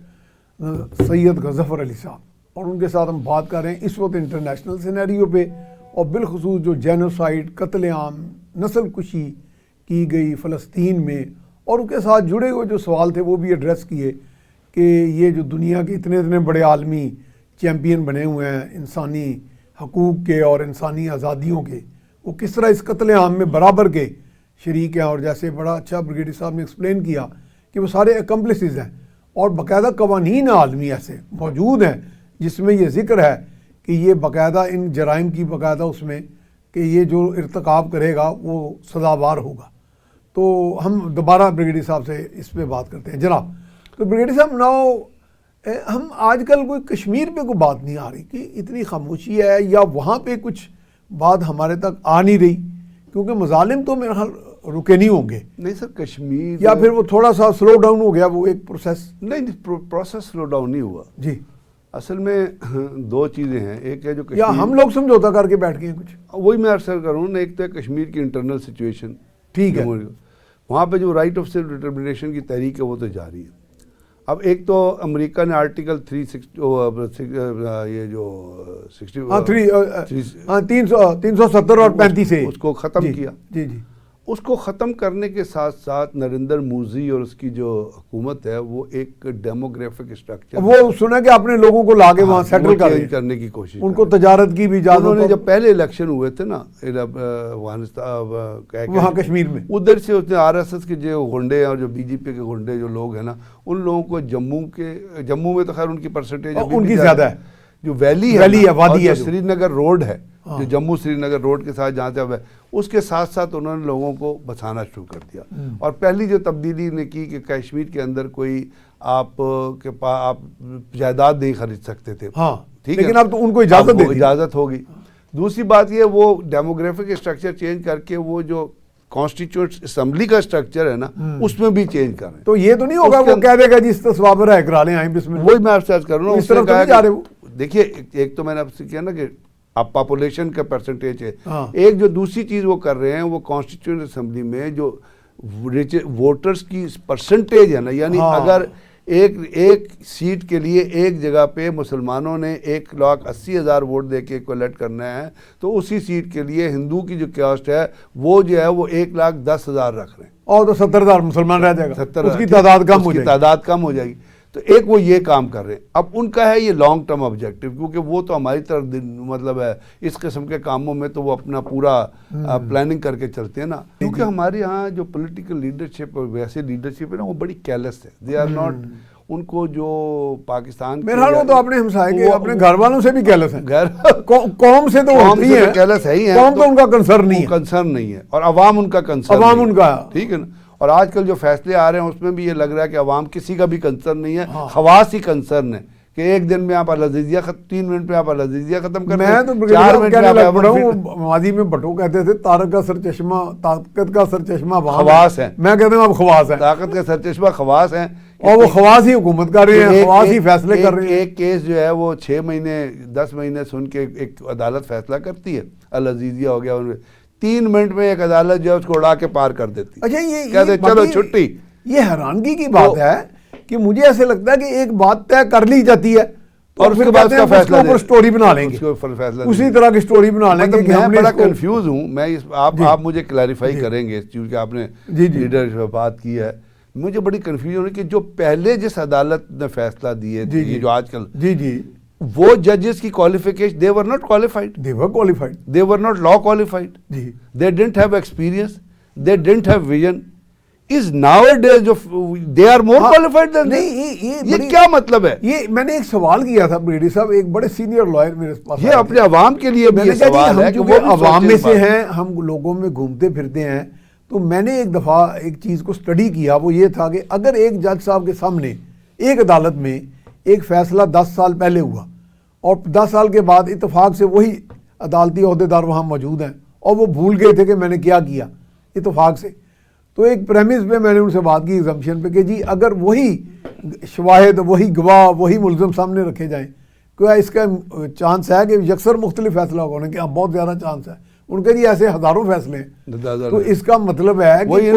سید غظفر علی صاحب. اور ان کے ساتھ ہم بات کر رہے ہیں اس وقت انٹرنیشنل سینیریو پہ، اور بالخصوص جو جینوسائیڈ، قتل عام، نسل کشی کی گئی فلسطین میں، اور ان کے ساتھ جڑے ہوئے جو سوال تھے وہ بھی ایڈریس کیے کہ یہ جو دنیا کے اتنے بڑے عالمی چیمپئن بنے ہوئے ہیں انسانی حقوق کے اور انسانی آزادیوں کے، وہ کس طرح اس قتل عام میں برابر کے شریک ہیں. اور جیسے بڑا اچھا بریگیڈیئر صاحب نے ایکسپلین کیا کہ وہ سارے اکمپلسز ہیں، اور باقاعدہ قوانین عالمی ایسے موجود ہیں جس میں یہ ذکر ہے کہ یہ باقاعدہ ان جرائم کی باقاعدہ اس میں کہ یہ جو ارتکاب کرے گا وہ سزاوار ہوگا. تو ہم دوبارہ بریگیڈیئر صاحب سے اس پہ بات کرتے ہیں. جناب، تو بریگیڈیئر صاحب ہم آج کل کوئی کشمیر پہ کوئی بات نہیں آ رہی کہ اتنی خاموشی ہے، یا وہاں پہ کچھ بات ہمارے تک آ نہیں رہی، کیونکہ مظالم تو میرے خیال رکے نہیں ہوں گے. نہیں سر، کشمیر یا پھر وہ تھوڑا سا سلو ڈاؤن ہو گیا وہ ایک پروسیس؟ نہیں، پروسیس سلو ڈاؤن نہیں ہوا. جی، اصل میں دو چیزیں ہیں. ایک ہے جو یا ہم لوگ سمجھوتا کر کے بیٹھ گئے ہیں کچھ؟ وہی میں ارسل کروں نا. ایک تو ہے کشمیر کی انٹرنل سچویشن، ٹھیک ہے، وہاں پہ جو رائٹ آف سیلف ڈٹرمنیشن کی تحریک ہے وہ تو جاری ہے. اب ایک تو امریکہ نے آرٹیکل 370 اور 35 سے اس کو ختم کیا. جی جی، اس کو ختم کرنے کے ساتھ ساتھ نریندر مودی اور اس کی جو حکومت ہے وہ ایک ڈیموگرافک اسٹرکچر وہ سنا کہ اپنے لوگوں کو لاگے وہاں سیٹل کرنے کی کوشش، ان کو تجارت کی بھی اجازت. انہوں نے جب پہلے الیکشن ہوئے تھے نا وہاں کشمیر میں، ادھر سے اس نے آر ایس ایس کے جو غنڈے ہیں اور جو بی جے پی کے غنڈے جو لوگ ہیں نا، ان لوگوں کو جموں میں تو خیر ان کی پرسنٹیج ان کی زیادہ ہے، جو ویلی ہے وادی ہے، سری نگر روڈ ہے، جو جموں سری نگر روڈ کے ساتھ جہاں سے اب ہے، اس کے ساتھ ساتھ انہوں نے لوگوں کو بسانا شروع کر دیا. اور پہلی جو تبدیلی نے کی کہ کشمیر کے اندر کوئی آپ جائیداد نہیں خرید سکتے تھے. ہاں ٹھیک ہے، لیکن اب تو ان کو اجازت ہوگی. دوسری بات یہ وہ ڈیموگرافک اسٹرکچر چینج کر کے وہ جو کانسٹیٹیوٹ اسمبلی کا اسٹرکچر ہے نا اس میں بھی چینج کر رہے ہیں. تو یہ تو نہیں ہوگا وہ کہہ دے گا جی استثوابر ہے کرا لیں آئیں بسم اللہ. وہی میں آپ سے عرض کر رہا ہوں، اس طرف نہیں جا رہے وہ. دیکھیے ایک تو میں نے آپ سے کیا نا کہ اب پاپولیشن کا پرسنٹیج ہے، ایک جو دوسری چیز وہ کر رہے ہیں وہ کانسٹیٹیوٹ اسمبلی میں جو ووٹرز کی پرسنٹیج ہے نا، یعنی اگر ایک سیٹ کے لیے ایک جگہ پہ مسلمانوں نے 1,80,000 ووٹ دے کے کولیکٹ کرنا ہے تو اسی سیٹ کے لیے ہندو کی جو کاسٹ ہے وہ جو ہے وہ 1,10,000 رکھ رہے ہیں، اور تو 70,000 مسلمان رہ جائے گا، 70,000 اس کی تعداد کم ہو جائے گی. تو ایک وہ یہ کام کر رہے ہیں. اب ان کا ہے یہ لانگ ٹرم آبجیکٹو، کیونکہ وہ تو ہماری طرف مطلب ہے اس قسم کے کاموں میں تو وہ اپنا پورا پلاننگ کر کے چلتے ہیں نا. کیونکہ ہمارے ہاں جو پولیٹیکل لیڈرشپ اور ویسے لیڈرشپ ہے نا وہ بڑی کیئرلیس ہے. دے آر ناٹ، ان کو جو پاکستان میرے خیال میں تو اپنے ہمسائے کے اپنے گھر والوں سے بھی کیئرلیس ہیں، قوم سے تو ہوتی ہے کیئرلیس ہے ہی ہے، قوم تو ان کا کنسرن نہیں ہے، اور عوام ان کا کنسرن، عوام ان کا، ٹھیک ہے نا. اور آج کل جو فیصلے آ رہے ہیں اس میں بھی یہ لگ رہا ہے کہ عوام کسی کا بھی کنسرن نہیں ہے، خواص ہی کنسرن ہے کہ ایک دن میں آپ العزیزیہ 3 منٹ میں آپ العزیزیہ ختم کر دیں. میں تو 4 منٹ کہنے لگ پڑا ہوں، ماضی میں بھٹو کہتے تھے طارق کا سرچشمہ، طاقت کا سرچشمہ خواص ہے، میں کہتا ہوں اب خواص ہے، طاقت کا سرچشمہ خواص ہیں، اور وہ خواص ہی حکومت کر رہے ہیں، خواص ہی فیصلے کر رہے ہیں. ایک کیس جو ہے وہ 6 مہینے 10 مہینے سن کے ایک عدالت فیصلہ کرتی ہے، العزیزیہ ہو گیا، 3 منٹ میں ایک عدالت جو ہے اس کو اڑا کے پار کر دیتی. اچھا، کہتے چلو چھٹی. یہ حیرانگی کی بات ہے کہ مجھے ایسے لگتا ہے کہ ایک بات طے کر لی جاتی ہے اور اس کے بعد کا فیصلہ سٹوری بنا لیں گے، اسی طرح کی سٹوری بنا لیں گے. میں بڑا کنفیوز ہوں، میں آپ مجھے کلیریفائی کریں گے کیونکہ آپ نے لیڈر بات کی ہے. مجھے بڑی کنفیوژن ہے کہ جو پہلے جس عدالت نے فیصلہ دیے جو آج کل وہ ججز کی qualification they were not qualified, they were qualified, they were not law qualified, they didn't have experience, they didn't have vision. Is nowadays they are more qualified than یہ کیا مطلب ہے؟ یہ میں نے ایک سوال کیا تھا بریڈی صاحب، ایک بڑے سینئر لائر میرے پاس، یہ اپنے عوام کے لیے بھی یہ سوال ہے کہ وہ عوام میں سے ہیں، ہم لوگوں میں گھومتے پھرتے ہیں. تو میں نے ایک دفعہ ایک چیز کو سٹڈی کیا، وہ یہ تھا کہ اگر ایک جج صاحب کے سامنے ایک عدالت میں ایک فیصلہ 10 سال پہلے ہوا اور 10 سال کے بعد اتفاق سے وہی عدالتی عہدیدار وہاں موجود ہیں اور وہ بھول گئے تھے کہ میں نے کیا اتفاق سے، تو ایک پریمس پہ میں نے ان سے بات کی ایگزمپشن پہ کہ جی اگر وہی شواہد، وہی گواہ، وہی ملزم سامنے رکھے جائیں، کیا اس کا چانس ہے کہ یکسر مختلف فیصلہ ہونے کے؟ بہت زیادہ چانس ہے. ان کے لیے ایسے ہزاروں فیصلے ہیں. تو اس کا مطلب ہے کہ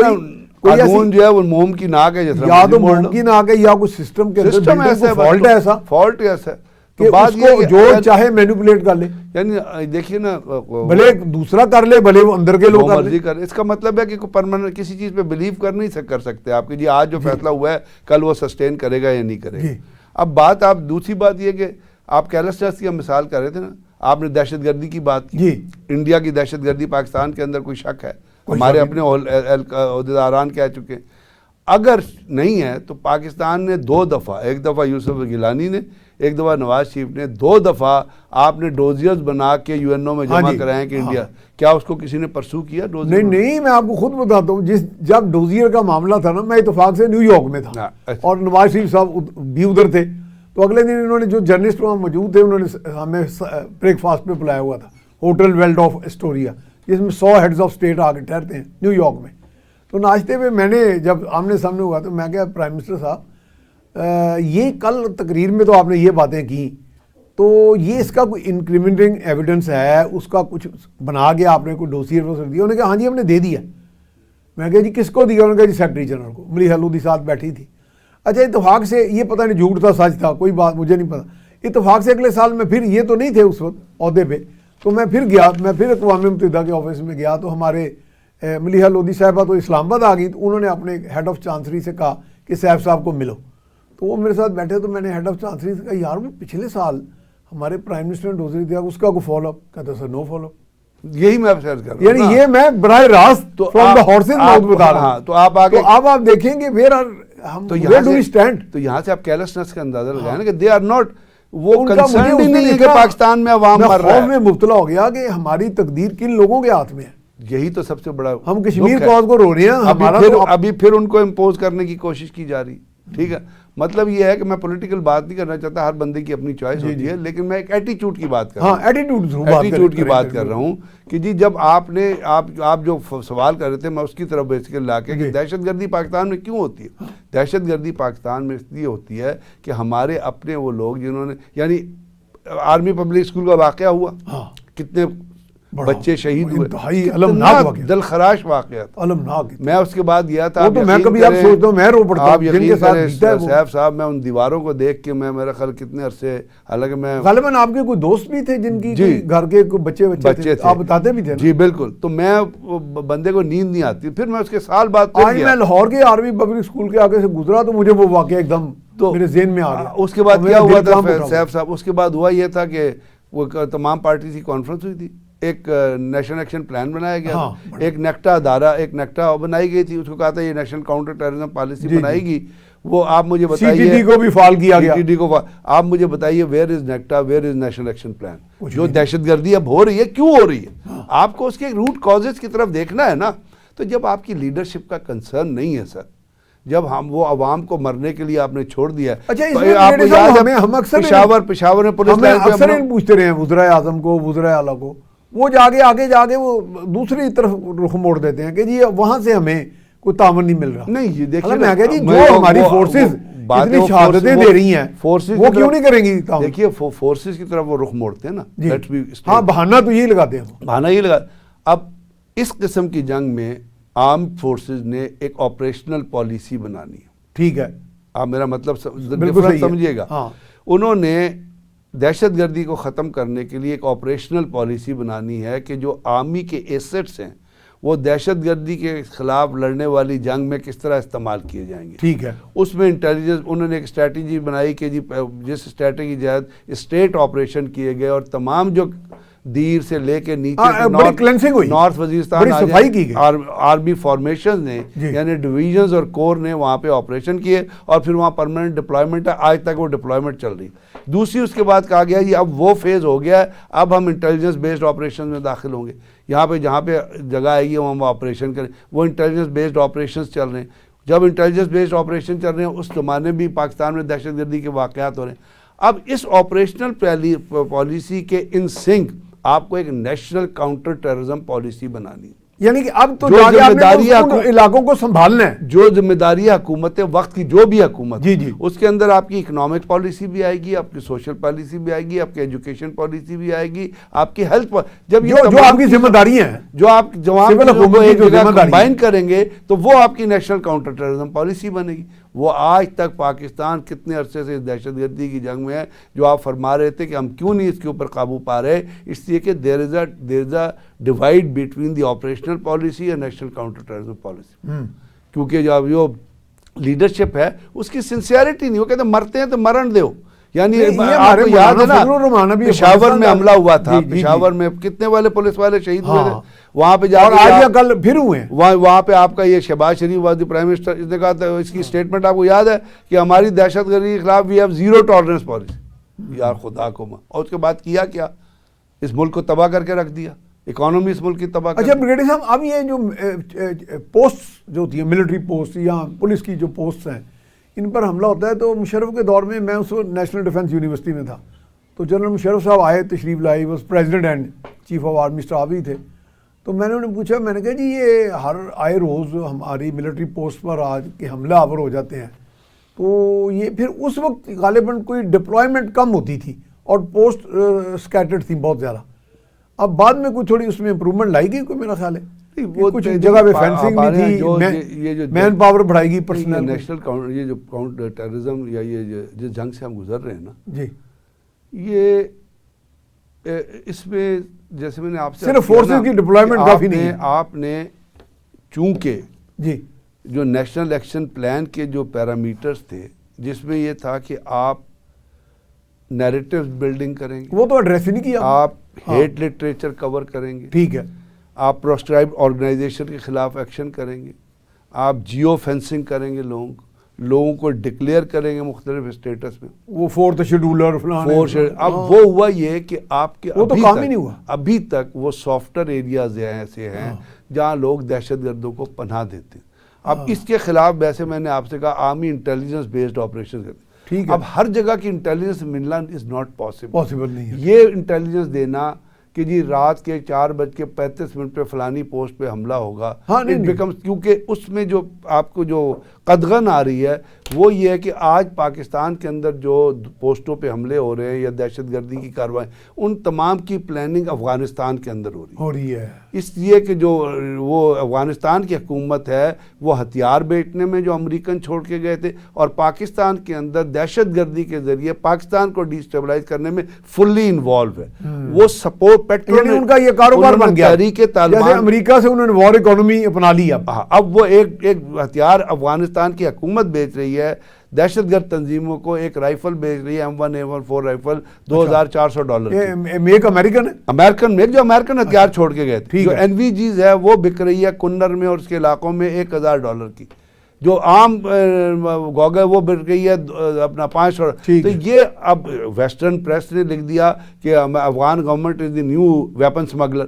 قانون جو ہے وہ موم کی ناک ہے، یا تو موم کی ناک ہے یا کوئی سسٹم کے اندر فالٹ ہے. ایسا فالٹ ایسا ہے. کہ اس کو جو چاہے مینیپولیٹ کر لے. یعنی دیکھیے نا, بھلے دوسرا کر لے, بھلے وہ اندر کے لوگ مرضی کر. اس کا مطلب ہے کہ پرماننٹ کسی چیز پہ بلیو کر نہیں کر سکتے آپ کہ جی آج جو فیصلہ ہوا ہے کل وہ سسٹین کرے گا یا نہیں کرے گا. اب بات آپ دوسری بات یہ کہ آپ کیرلسنس کی مثال کر رہے تھے نا, آپ نے دہشت گردی کی بات کی. انڈیا کی دہشت گردی پاکستان کے اندر کوئی شک ہے؟ ہمارے اپنے عہدیداران کہہ چکے ہیں. اگر نہیں ہے تو پاکستان نے 2 دفعہ, ایک دفعہ یوسف گیلانی نے, ایک دفعہ نواز شریف نے, 2 دفعہ آپ نے ڈوزیئرز بنا کے یو این او میں جمع کرائے ہیں کہ انڈیا, کیا اس کو کسی نے پرسو کیا ڈوزیئر؟ نہیں, میں آپ کو خود بتاتا ہوں, جب ڈوزیئر کا معاملہ تھا نا, میں اتفاق سے نیو یارک میں تھا اور نواز شریف صاحب بھی ادھر تھے, تو اگلے دن انہوں نے جو جرنلسٹ وہاں موجود تھے انہوں نے ہمیں بریک فاسٹ پہ بلایا ہوا تھا, ہوٹل ویلڈ آف اسٹوریا, جس میں 100 ہیڈز آف اسٹیٹ آ کے ٹھہرتے ہیں نیو یارک میں. تو ناشتے میں میں نے جب آمنے سامنے ہوا تو میں کہا پرائم منسٹر صاحب یہ کل تقریر میں تو آپ نے یہ باتیں کی, تو یہ اس کا کوئی انکریمنٹنگ ایویڈنس ہے, اس کا کچھ بنا کے آپ نے کوئی ڈوسیئر دیا؟ انہوں نے کہا ہاں جی ہم نے دے دیا. میں کہا جی کس کو دیا؟ انہوں نے کہا جی سیکرٹری جنرل کو. ملیحہ لودھی ساتھ بیٹھی تھی. اچھا اتفاق سے یہ پتہ نہیں جھوٹ تھا سچ تھا, کوئی بات مجھے نہیں پتا. اتفاق سے اگلے سال میں پھر یہ تو نہیں تھے اس وقت عہدے پہ, تو میں پھر گیا, میں پھر اقوام متحدہ کے آفس میں گیا, تو ہمارے ملیحہ لودھی صاحبہ تو اسلام آباد آ گئی, تو انہوں نے اپنے ہیڈ آف چانسری سے کہا کہ سیف صاحب کو ملو. تو وہ میرے ساتھ بیٹھے, تو میں نے ہیڈ آف چانسری سے کہا یار وہ پچھلے سال ہمارے پرائم منسٹر نے ڈوزری دیا, اس کا کوئی فالو اپ؟ کہتا سر نو فالو اپ. یہی میں کر رہا ہوں, یعنی یہ میں براہ راست فرام دا ہارسز ماؤتھ بتا رہا ہوں. تو آپ آگے اب آپ دیکھیں گے تو یہاں سے آپ کیرلسنس کا اندازہ لگائیں نا کہ دے آر ناٹ, وہ کنسرن ہی نہیں ہے کہ پاکستان میں عوام مر رہا ہے. میں مبتلا ہو گیا کہ ہماری تقدیر کن لوگوں کے ہاتھ میں ہے. یہی تو سب سے بڑا, ہم کشمیر کاز کو رو رہے ہیں, ابھی پھر ان کو امپوز کرنے کی کوشش کی جا رہی. ٹھیک ہے, مطلب یہ ہے کہ میں پولیٹیکل بات نہیں کرنا چاہتا, ہر بندے کی اپنی چوائس ہوتی ہے, لیکن میں ایک ایٹیٹیوڈ کی بات کر رہا ہوں. ایٹیٹیوڈ کی بات کر رہا ہوں کہ جی جب آپ جو سوال کر رہے تھے, میں اس کی طرف بیسیکلی لا کے کہ دہشت گردی پاکستان میں کیوں ہوتی ہے. دہشت گردی پاکستان میں اس لیے ہوتی ہے کہ ہمارے اپنے وہ لوگ جنہوں نے, یعنی آرمی پبلک اسکول کا واقعہ ہوا, کتنے بچے شہید ہوئے, دل خراش واقعہ تھا. میں اس کے بعد گیا تھا, صاحب صاحب میں ان دیواروں کو دیکھ کے میں میرا خیال کتنے عرصے, حالانکہ میں غالباً آپ کے کوئی دوست بھی تھے جن کی گھر کے بچے تھے, آپ بتاتے بھی تھے. جی بالکل, تو میں بندے کو نیند نہیں آتی. پھر میں اس کے سال بعد آج میں لاہور کے آرمی پبلک اسکول کے آگے سے گزرا تو مجھے وہ واقعہ ایک دم میرے ذہن میں آ گیا. اس کے بعد کیا ہوا تھا صاحب صاحب, اس کے بعد ہوا یہ تھا کہ وہ تمام پارٹی کی کانفرنس ہوئی تھی, ایک نیشنل ایکشن پلان بنایا گیا, ایک نیکٹا ادارہ, ایک نیکٹا بنائی گئی تھی, اس کو کہا تھا یہ نیشنل کاؤنٹر ٹیررزم پالیسی بنائے گی. وہ آپ مجھے بتائیے, CTT کو بھی فعال کیا گیا. CTT کو آپ مجھے بتائیے where is NACTA, where is national action plan. جو دہشت گردی اب ہو رہی ہے کیوں ہو رہی ہے, آپ کو اس کے روٹ کازز کی طرف دیکھنا ہے نا. تو جب آپ کی لیڈرشپ کا کنسرن نہیں ہے سر, جب وہ عوام کو مرنے کے لیے آپ نے چھوڑ دیا. پشاور میں پولیس اکثر پوچھتے رہے ہیں وزرائے اعظم کو, وزرائے اعلیٰ کو, وہ آگے جا کے وہ دوسری طرف رخ موڑ دیتے ہیں کہ جی وہاں سے ہمیں کوئی تعاون نہیں مل رہا. نہیں یہ دیکھیے میں کہا جی جو ہماری فورسز اتنی شہادتیں دے رہی ہیں وہ کیوں نہیں کریں گی تعاون. دیکھیے فورسز کی طرف وہ رخ موڑتے ہیں نا, ہاں بہانہ تو یہی لگاتے ہیں, بہانہ یہ لگا. اب اس قسم کی جنگ میں آرم فورسز نے ایک آپریشنل پالیسی بنانی ہے. ٹھیک ہے, آپ میرا مطلب سمجھیے گا. انہوں نے دہشت گردی کو ختم کرنے کے لیے ایک آپریشنل پالیسی بنانی ہے کہ جو آرمی کے ایسٹس ہیں وہ دہشت گردی کے خلاف لڑنے والی جنگ میں کس طرح استعمال کیے جائیں گے. ٹھیک ہے, اس میں انٹیلیجنس, انہوں نے ایک اسٹریٹجی بنائی کہ جی جس اسٹریٹجی کے تحت اسٹیٹ آپریشن کیے گئے اور تمام جو دیر سے لے کے نیچے نارتھ وزیرستان آرمی فارمیشنز نے یعنی ڈویژنز اور کور نے وہاں پہ آپریشن کیے, اور پھر وہاں پرماننٹ ڈپلائمنٹ ہے, آج تک وہ ڈپلائمنٹ چل رہی. دوسری اس کے بعد کہا گیا یہ اب وہ فیز ہو گیا ہے, اب ہم انٹیلیجنس بیسڈ آپریشن میں داخل ہوں گے. یہاں پہ جہاں پہ جگہ آئے گی ہم آپریشن کریں, وہ انٹیلیجنس بیسڈ آپریشنز چل رہے ہیں. جب انٹیلیجنس بیسڈ آپریشن چل رہے ہیں اس زمانے بھی پاکستان میں دہشت گردی کے واقعات ہو رہے ہیں. اب اس آپریشنل پالیسی کے ان سنک آپ کو ایک نیشنل کاؤنٹر ٹیررزم پالیسی بنانی, یعنی کہ اب تو علاقوں کو سنبھالنا ہے. جو ذمہ داری حکومت وقت کی جو بھی حکومت اس کے اندر آپ کی اکنامک پالیسی بھی آئے گی, آپ کی سوشل پالیسی بھی آئے گی, آپ کی ایجوکیشن پالیسی بھی آئے گی, آپ کی ہیلتھ, جب جو آپ کی ذمہ داری ہیں جو آپ جوان ایک جگہ کمبائن کریں گے تو وہ آپ کی نیشنل کاؤنٹر ٹیررزم پالیسی بنے گی. وہ آج تک پاکستان کتنے عرصے سے اس دہشت گردی کی جنگ میں ہے. جو آپ فرما رہے تھے کہ ہم کیوں نہیں اس کے اوپر قابو پا رہے, اس لیے کہ there is a divide between the operational policy اور نیشنل کاؤنٹر ٹیررزم پالیسی. کیونکہ جو لیڈرشپ ہے اس کی سنسیئرٹی نہیں, وہ کہتے ہیں مرتے ہیں تو مرن دو. یعنی آپ کو یاد ہے نا پشاور میں حملہ ہوا تھا, پشاور میں کتنے والے پولیس والے شہید ہوئے تھے وہاں پہ, اور آج یا کل پھر ہوئے ہیں وہاں پہ. آپ کا یہ شہباز شریف واز دی پرائم منسٹر, اس نے کہا تھا, اس کی اسٹیٹمنٹ آپ کو یاد ہے کہ ہماری دہشت گردی کے خلاف we have zero tolerance policy. یار خدا کو ماں. اور اس کے بعد کیا کیا, اس ملک کو تباہ کر کے رکھ دیا, اکانومی اس ملک کی تباہ. اچھا بریگیڈیئر صاحب, اب یہ جو پوسٹ جو ہوتی ہیں ملٹری پوسٹ یا پولیس کی جو پوسٹ ہیں, ان پر حملہ ہوتا ہے. تو مشرف کے دور میں اس وقت نیشنل ڈیفنس یونیورسٹی میں تھا, تو جنرل مشرف صاحب آئے, تشریف لائے, وہ president and chief of army staff ہی تھے. تو میں نے انہیں پوچھا, میں نے کہا جی یہ ہر آئے روز ہماری ملٹری پوسٹ پر آج کے حملہ آور ہو جاتے ہیں, تو یہ پھر اس وقت غالباً کوئی ڈپلائمنٹ کم ہوتی تھی اور پوسٹ اسکیٹرڈ تھیں بہت زیادہ. اب بعد میں کوئی تھوڑی اس میں امپرومنٹ لائی گئی کوئی, میرا خیال ہے کچھ جگہ پہ فینسنگ بھی تھی, مین پاور بڑھائی گئی پرسنل. نیشنل یہ جو کاؤنٹر ٹیررزم یا یہ جس جنگ سے ہم گزر رہے ہیں نا جی, یہ اس میں جیسے میں نے آپ سے صرف فورسز کی ڈپلائمنٹ کافی نہیں ہے. آپ نے چونکہ جی جو نیشنل ایکشن پلان کے جو پیرامیٹرز تھے, جس میں یہ تھا کہ آپ نیریٹو بلڈنگ کریں گے, وہ تو ایڈریس ہی نہیں کیا. آپ ہیٹ لٹریچر کور کریں گے, ٹھیک ہے, آپ پروسکرائبڈ آرگنائزیشن کے خلاف ایکشن کریں گے, آپ جیو فینسنگ کریں گے, لوگوں کو ڈکلیئر کریں گے مختلف اسٹیٹس میں, وہ فورتھ شیڈولر اب وہ ہوا یہ کہ آپ کے وہ تو کام ہی نہیں ہوا. ابھی تک وہ سافٹر ایریاز ایسے ہیں جہاں لوگ دہشت گردوں کو پناہ دیتے ہیں. اب اس کے خلاف ویسے میں نے آپ سے کہا آرمی انٹیلیجنس بیسڈ آپریشن کرتے ہیں. اب ہر جگہ کی انٹیلیجنس ملنا از ناٹ پاسبل نہیں ہے. یہ انٹیلیجنس دینا کہ جی رات کے 4:35 پہ فلانی پوسٹ پہ حملہ ہوگا, کیونکہ اس میں جو آپ کو جو قدغن آ رہی ہے وہ یہ ہے کہ آج پاکستان کے اندر جو پوسٹوں پہ حملے ہو رہے ہیں یا دہشت گردی کی کارروائی, ان تمام کی پلاننگ افغانستان کے اندر ہو رہی ہے. اس لیے کہ جو وہ افغانستان کی حکومت ہے وہ ہتھیار بیچنے میں جو امریکن چھوڑ کے گئے تھے, اور پاکستان کے اندر دہشت گردی کے ذریعے پاکستان کو ڈی اسٹیبلائز کرنے میں فلی انوالو ہے. وہ سپورٹ ان کا یہ کاروبار بن گیا, تحریک طالبان امریکہ سے انہوں نے وار اکانومی اپنا لی. اب وہ ایک ہتھیار افغانستان کی حکومت بیچ رہی ہے دہشت گرد تنظیموں کو, ایک رائفل بیچ رہی ہے M1 A14 rifle $2,400 make American ہے, امریکن میک, جو امریکن ہتھیار چھوڑ کے گئے تھے. جو NVGs ہے وہ بک رہی ہے کنر میں اور اس کے علاقوں میں $1,000 کی. جو عام گوگل وہ بک گئی ہے اپنا 500. تو یہ اب ویسٹرن پریس نے لکھ دیا کہ Afghan government is the new weapon smuggler.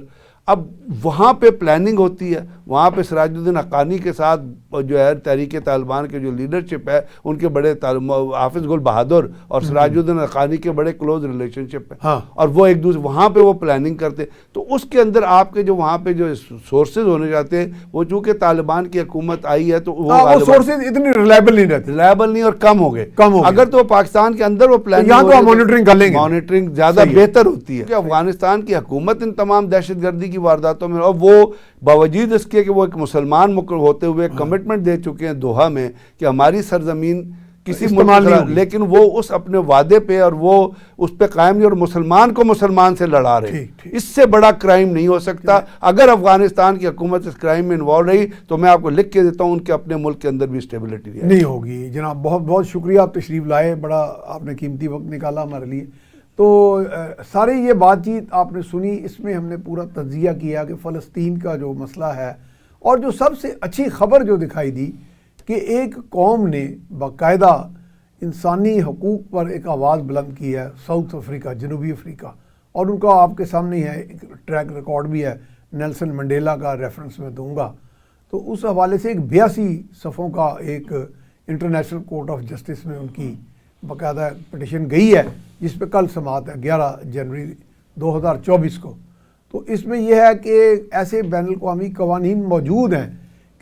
اب وہاں پہ پلاننگ ہوتی ہے, وہاں پہ سراج الدین حقانی کے ساتھ جو ہے تحریک طالبان کے جو لیڈرشپ ہے ان کے بڑے حافظ گل بہادر اور سراج الدین حقانی کے بڑے کلوز ریلیشن شپ ہے, اور وہ ایک دوسرے وہاں پہ وہ پلاننگ کرتے. تو اس کے اندر آپ کے جو وہاں پہ جو سورسز ہونے جاتے ہیں وہ چونکہ طالبان کی حکومت آئی ہے تو وہ سورسز اتنی ریلائبل نہیں رہتے, ریلائبل نہیں اور کم ہو گئے. اگر تو پاکستان کے اندر وہ پلاننگ مانیٹرنگ کر لیں گے, مانیٹرنگ زیادہ بہتر ہوتی ہے. افغانستان کی حکومت ان تمام دہشت گردی وارداتوں میں, اور وہ باوجود اس کے کہ وہ ایک مسلمان ہوتے ہوئے کمٹمنٹ دے چکے ہیں دوحہ میں کہ ہماری سرزمین کسی ملک, لیکن وہ اس اپنے وعدے پہ اور وہ اس پہ قائم نہیں, اور مسلمان کو مسلمان سے لڑا رہے. اس سے بڑا کرائم نہیں ہو سکتا. اگر افغانستان کی حکومت اس کرائم میں انوالو رہی تو میں آپ کو لکھ کے دیتا ہوں ان کے اپنے ملک کے اندر بھی اسٹیبلٹی نہیں ہوگی. جناب بہت بہت شکریہ, آپ تشریف لائے, بڑا آپ نے قیمتی وقت نکالا ہمارے لیے. تو سارے یہ بات چیت آپ نے سنی, اس میں ہم نے پورا تجزیہ کیا کہ فلسطین کا جو مسئلہ ہے, اور جو سب سے اچھی خبر جو دکھائی دی کہ ایک قوم نے باقاعدہ انسانی حقوق پر ایک آواز بلند کی ہے, ساؤتھ افریقہ, جنوبی افریقہ, اور ان کا آپ کے سامنے ہے ایک ٹریک ریکارڈ بھی ہے, نیلسن منڈیلا کا ریفرنس میں دوں گا. تو اس حوالے سے ایک 82 صفوں کا ایک انٹرنیشنل کورٹ آف جسٹس میں ان کی باقاعدہ پٹیشن گئی ہے, جس پہ کل سماعت ہے 11 جنوری 2024 کو. تو اس میں یہ ہے کہ ایسے بین الاقوامی قوانین موجود ہیں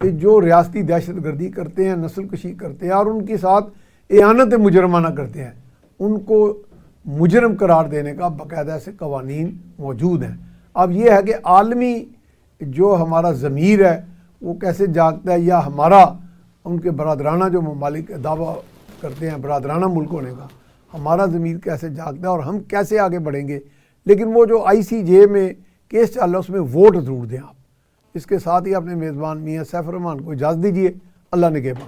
کہ جو ریاستی دہشت گردی کرتے ہیں, نسل کشی کرتے ہیں, اور ان کے ساتھ اعانت مجرمانہ کرتے ہیں, ان کو مجرم قرار دینے کا باقاعدہ ایسے قوانین موجود ہیں. اب یہ ہے کہ عالمی جو ہمارا ضمیر ہے وہ کیسے جاگتا ہے, یا ہمارا ان کے برادرانہ جو ممالک دعویٰ کرتے ہیں برادرانہ ملک ہونے کا، ہمارا ضمیر کیسے جاگتا ہے اور ہم کیسے آگے بڑھیں گے. لیکن وہ جو ICJ میں کیس چل رہا ہے اس میں ووٹ ضرور دیں آپ. اس کے ساتھ ہی اپنے میزبان میاں سیف الرحمان کو اجازت دیجیے. اللہ نگہبان.